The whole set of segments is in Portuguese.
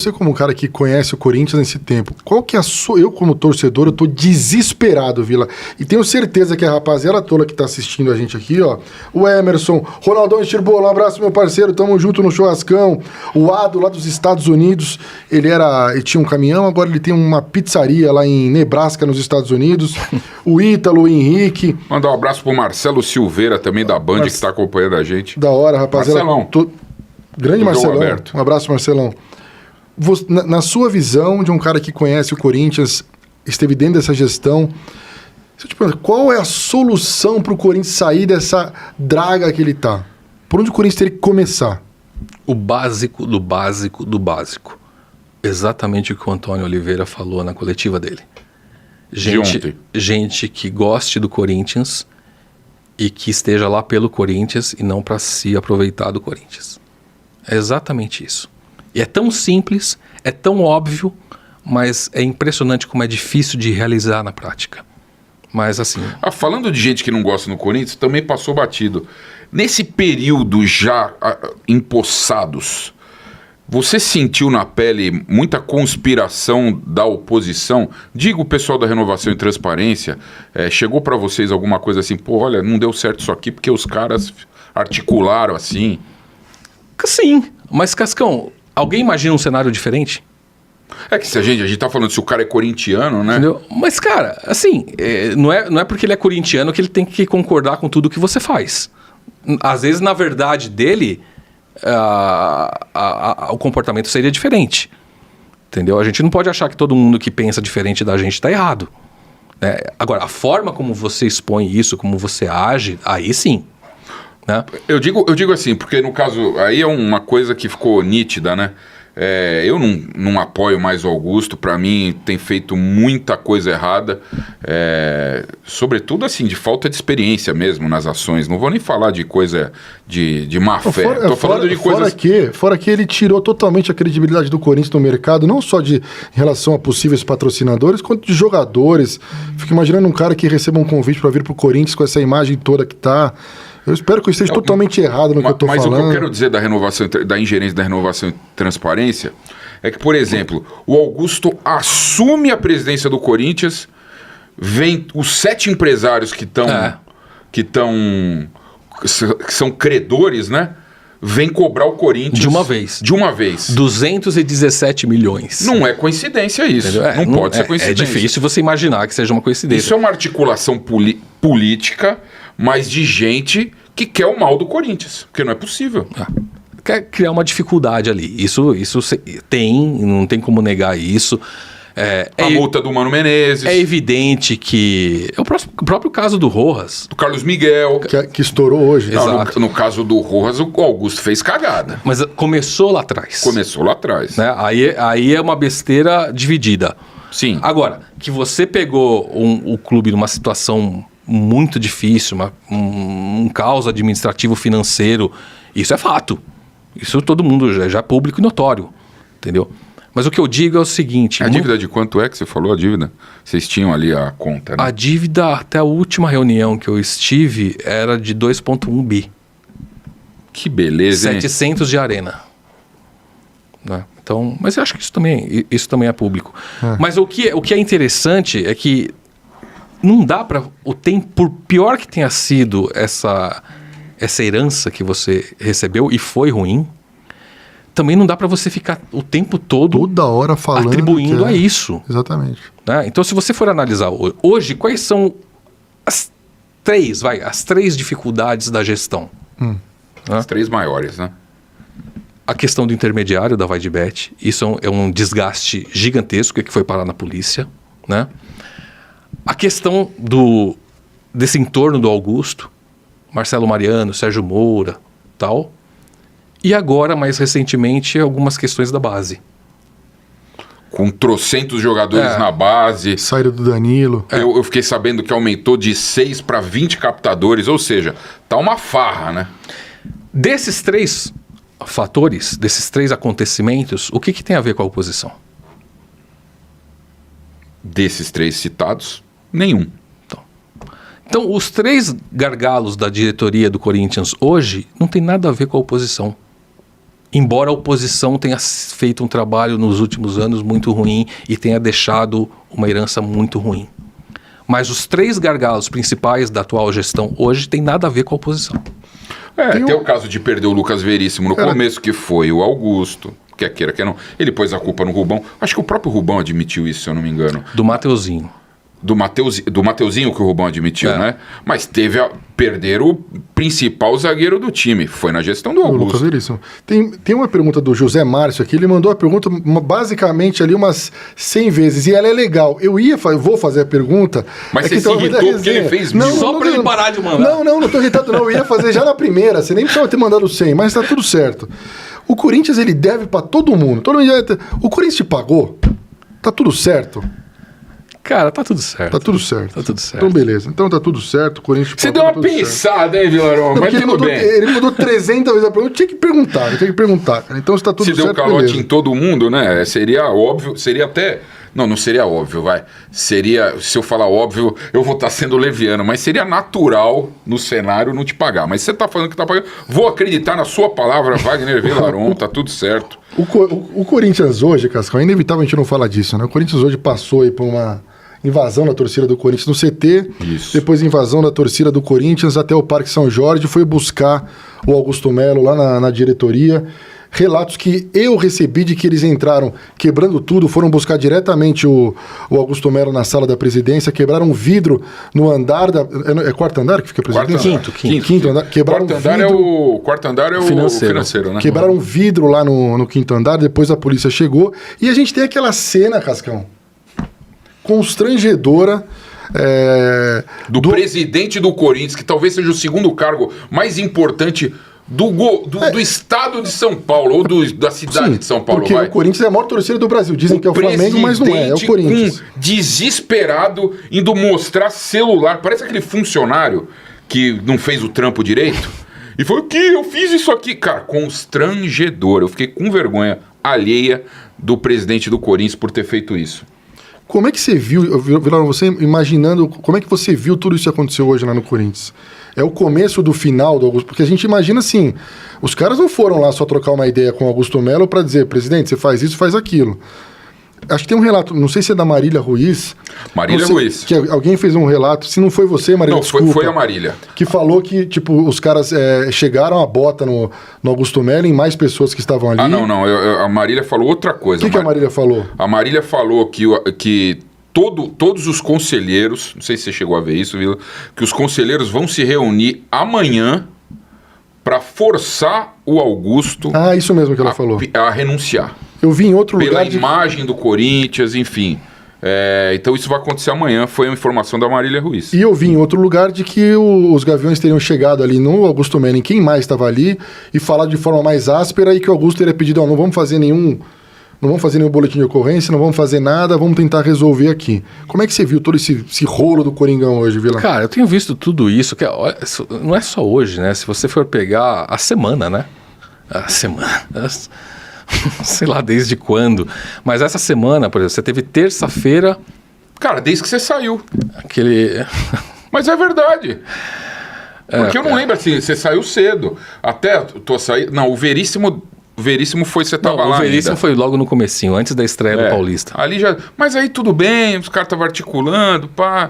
Você como um cara que conhece o Corinthians nesse tempo, qual que é a sua... Eu como torcedor, eu tô desesperado, Vila. E tenho certeza que a rapaziada toda que tá assistindo a gente aqui, ó, o Emerson, Ronaldão Estirbola, um abraço, meu parceiro, tamo junto no churrascão. O Ado, lá dos Estados Unidos, ele tinha um caminhão, agora ele tem uma pizzaria lá em Nebraska, nos Estados Unidos. O Ítalo, o Henrique. Mandar um abraço pro Marcelo Silveira, também da Band, que tá acompanhando a gente. Da hora, rapaziada. Marcelão. Grande Marcelão. Um abraço, Marcelão. Na sua visão de um cara que conhece o Corinthians, esteve dentro dessa gestão, se eu te pergunto, qual é a solução para o Corinthians sair dessa draga que ele está? Por onde o Corinthians teria que começar? O básico do básico do básico. Exatamente o que o Antônio Oliveira falou na coletiva dele. Gente que goste do Corinthians e que esteja lá pelo Corinthians e não para se aproveitar do Corinthians. É exatamente isso. E é tão simples, é tão óbvio, mas é impressionante como é difícil de realizar na prática. Mas assim... falando de gente que não gosta no Corinthians, também passou batido. Nesse período já empossados, você sentiu na pele muita conspiração da oposição? Digo, o pessoal da Renovação e Transparência, chegou para vocês alguma coisa assim, pô, olha, não deu certo isso aqui porque os caras articularam assim? Sim, mas Cascão... Alguém imagina um cenário diferente? É que se a gente tá falando se o cara é corintiano, né? Entendeu? Mas, cara, assim, não é porque ele é corintiano que ele tem que concordar com tudo que você faz. Às vezes, na verdade dele, o comportamento seria diferente. Entendeu? A gente não pode achar que todo mundo que pensa diferente da gente está errado. Né? Agora, a forma como você expõe isso, como você age, aí sim. Né? Eu digo assim, porque no caso, aí é uma coisa que ficou nítida, né? Eu não apoio mais o Augusto, para mim tem feito muita coisa errada, sobretudo assim, de falta de experiência mesmo nas ações. Não vou nem falar de coisa de má fé, tô falando de coisas... Fora que ele tirou totalmente a credibilidade do Corinthians no mercado, não só em relação a possíveis patrocinadores, quanto de jogadores. Fico imaginando um cara que receba um convite para vir pro Corinthians com essa imagem toda que tá... Eu espero que eu esteja totalmente errado no que eu estou falando. Mas o que eu quero dizer da ingerência da Renovação e Transparência é que, por exemplo, o Augusto assume a presidência do Corinthians, vem os 7 empresários que são credores, né? Vem cobrar o Corinthians... De uma vez. 217 milhões. Não é coincidência isso. Não pode ser coincidência. É difícil você imaginar que seja uma coincidência. Isso é uma articulação política, mas de gente que quer o mal do Corinthians. Porque não é possível. Quer criar uma dificuldade ali. Isso não tem como negar isso. A multa do Mano Menezes. É evidente que... É o próprio caso do Rojas. Do Carlos Miguel. Que estourou hoje. No caso do Rojas, o Augusto fez cagada. Mas começou lá atrás. Né? Aí é uma besteira dividida. Sim. Agora, que você pegou o clube numa situação muito difícil, um caos administrativo financeiro, isso é fato. Isso todo mundo já é público e notório. Entendeu? Mas o que eu digo é o seguinte... A dívida de quanto é que você falou, a dívida? Vocês tinham ali a conta, né? A dívida, até a última reunião que eu estive, era de 2,1 bi. Que beleza, 700 de arena. Né? Então, mas eu acho que isso também é público. Mas o que é interessante é que não dá para... Por pior que tenha sido essa herança que você recebeu, e foi ruim... Também não dá para você ficar o tempo todo toda hora falando atribuindo a isso. Exatamente. Né? Então, se você for analisar hoje, quais são as 3 dificuldades da gestão? As 3 maiores, né? A questão do intermediário da Vaidebet, isso é um desgaste gigantesco que foi parar na polícia. Né? A questão desse entorno do Augusto, Marcelo Mariano, Sérgio Moura, tal... E agora, mais recentemente, algumas questões da base. Com trocentos jogadores na base. Saída do Danilo. Eu fiquei sabendo que aumentou de 6 para 20 captadores, ou seja, tá uma farra, né? Desses 3 fatores, desses 3 acontecimentos, o que tem a ver com a oposição? Desses 3 citados, nenhum. Então, os 3 gargalos da diretoria do Corinthians hoje não tem nada a ver com a oposição. embora a oposição tenha feito um trabalho nos últimos anos muito ruim e tenha deixado uma herança muito ruim. Mas os 3 gargalos principais da atual gestão hoje tem nada a ver com a oposição. Tem o caso de perder o Lucas Veríssimo no começo, que foi o Augusto, quer queira, quer não. Ele pôs a culpa no Rubão. Acho que o próprio Rubão admitiu isso, se eu não me engano. Do Mateuzinho. Do Mateuzinho que o Rubão admitiu, né? Mas perder o principal zagueiro do time. Foi na gestão do Augusto. Lucas Veríssimo. Tem uma pergunta do José Márcio aqui. Ele mandou a pergunta basicamente ali umas 100 vezes. E ela é legal. Eu vou fazer a pergunta. Mas você se irritou porque ele fez mil. Só pra ele parar de mandar. Não tô irritado não. Eu ia fazer já na primeira. Você nem precisava ter mandado 100, mas tá tudo certo. O Corinthians, ele deve pra todo mundo. O Corinthians te pagou? Tá tudo certo? Cara, tá tudo certo. Tá tudo certo. Tá tudo certo. Então, beleza. Então tá tudo certo. O Corinthians Você deu uma pensada, hein, Vilarão? Mas tudo bem. Ele mudou 300 vezes a pergunta. Tinha que perguntar, cara. Então se tá tudo certo, Se deu calote em todo mundo, né? Seria óbvio, seria até... Não seria óbvio, vai. Seria, se eu falar óbvio, eu vou estar sendo leviano, mas seria natural no cenário não te pagar. Mas você tá falando que tá pagando. Vou acreditar na sua palavra, Wagner Vilaron, tá tudo certo. O Corinthians hoje, Cascão, é inevitável a gente não falar disso, né? O Corinthians hoje passou aí por uma invasão da torcida do Corinthians no CT, depois invasão da torcida do Corinthians até o Parque São Jorge, foi buscar o Augusto Melo lá na diretoria. Relatos que eu recebi de que eles entraram quebrando tudo, foram buscar diretamente o Augusto Melo na sala da presidência, quebraram um vidro no andar é quarto andar que fica a presidência? Quinto andar. Quebraram Quarto andar é o financeiro, né? Quebraram um vidro lá no quinto andar, depois a polícia chegou. E a gente tem aquela cena, Cascão, constrangedora. Do presidente do Corinthians, que talvez seja o segundo cargo mais importante do estado de São Paulo, ou da cidade de São Paulo. Porque o Corinthians é a maior torcida do Brasil. Dizem que é o Flamengo, mas não é o Corinthians. Desesperado, indo mostrar celular. Parece aquele funcionário que não fez o trampo direito. E foi o que? Eu fiz isso aqui. Cara, constrangedor. Eu fiquei com vergonha alheia do presidente do Corinthians por ter feito isso. Como é que você viu, Vilarão, você imaginando, como é que você viu tudo isso que aconteceu hoje lá no Corinthians? É o começo do final do Augusto, porque a gente imagina assim, os caras não foram lá só trocar uma ideia com o Augusto Melo para dizer, presidente, você faz isso, faz aquilo. Acho que tem um relato, não sei se é da Marília Ruiz. Ruiz. Que alguém fez um relato, se não foi você, Marília, não, desculpa. Foi a Marília. Que falou que, tipo, os caras chegaram a bota no Augusto Melo em mais pessoas que estavam ali. Não, a Marília falou outra coisa. O que a Marília falou? A Marília falou que todos os conselheiros, não sei se você chegou a ver isso, Vila, que os conselheiros vão se reunir amanhã para forçar o Augusto... isso mesmo que ela falou. A renunciar. Eu vi em outro lugar... Pela imagem do Corinthians, enfim. Então isso vai acontecer amanhã, foi uma informação da Marília Ruiz. E eu vi em outro lugar de que os Gaviões teriam chegado ali no Augusto Melo, quem mais estava ali, e falado de forma mais áspera, e que o Augusto teria pedido, não vamos fazer nenhum boletim de ocorrência, não vamos fazer nada, vamos tentar resolver aqui. Como é que você viu todo esse rolo do Coringão hoje, Vila? Cara, eu tenho visto tudo isso, que não é só hoje, né? Se você for pegar a semana, né? Sei lá desde quando. Mas essa semana, por exemplo, você teve terça-feira... Cara, desde que você saiu. Mas é verdade. Porque eu não lembro assim, você saiu cedo. Até a tua saída... Não, o Veríssimo foi, você tava lá. O Veríssimo ainda. Foi logo no comecinho, antes da estreia do Paulista. Ali já. Mas aí tudo bem, os caras estavam articulando, pá.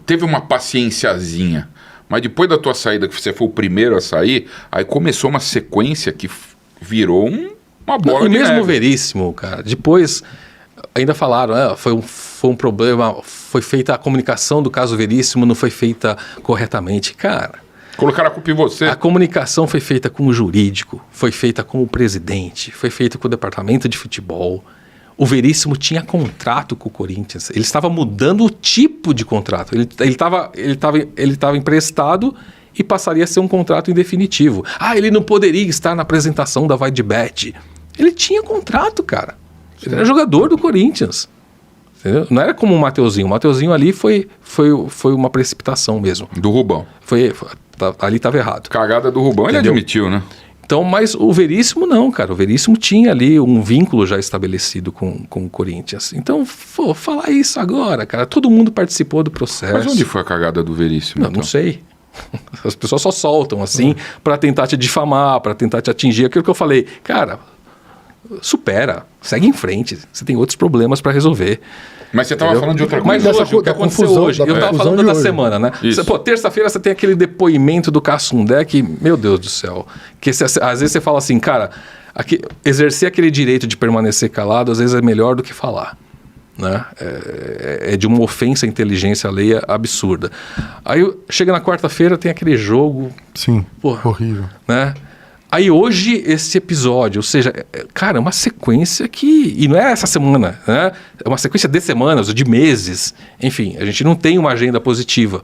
Teve uma paciênciazinha. Mas depois da tua saída, que você foi o primeiro a sair, aí começou uma sequência que virou uma bola de neve. E mesmo o Veríssimo, cara, depois ainda falaram, foi um problema, foi feita a comunicação do caso Veríssimo, não foi feita corretamente. Cara... Colocaram a culpa em você. A comunicação foi feita com o jurídico, foi feita com o presidente, foi feita com o departamento de futebol. O Veríssimo tinha contrato com o Corinthians. Ele estava mudando o tipo de contrato. Ele estava emprestado e passaria a ser um contrato indefinitivo. Ele não poderia estar na apresentação da Vai de Bet. Ele tinha contrato, cara. Ele era jogador do Corinthians. Entendeu? Não era como o Mateuzinho. O Mateuzinho ali foi uma precipitação mesmo. Do Rubão. Ali estava errado. Cagada do Rubão, entendeu? Ele admitiu, né? Então, mas o Veríssimo não, cara. O Veríssimo tinha ali um vínculo já estabelecido com o Corinthians. Então, falar isso agora, cara. Todo mundo participou do processo. Mas onde foi a cagada do Veríssimo? Não sei. As pessoas só soltam assim para tentar te difamar, para tentar te atingir. Aquilo que eu falei, cara, supera, segue em frente. Você tem outros problemas para resolver. Mas você estava falando de outra Mas coisa. hoje, o que aconteceu hoje? Eu estava falando da semana, né? Isso. Pô, terça-feira você tem aquele depoimento do Cassundé que, meu Deus do céu, que às vezes você fala assim, cara, exercer aquele direito de permanecer calado às vezes é melhor do que falar. Né? É de uma ofensa à inteligência alheia absurda. Aí chega na quarta-feira, tem aquele jogo. Sim, porra, horrível. Né? Aí hoje, esse episódio, ou seja, cara, é uma sequência que... E não é essa semana, né? É uma sequência de semanas, de meses. Enfim, a gente não tem uma agenda positiva.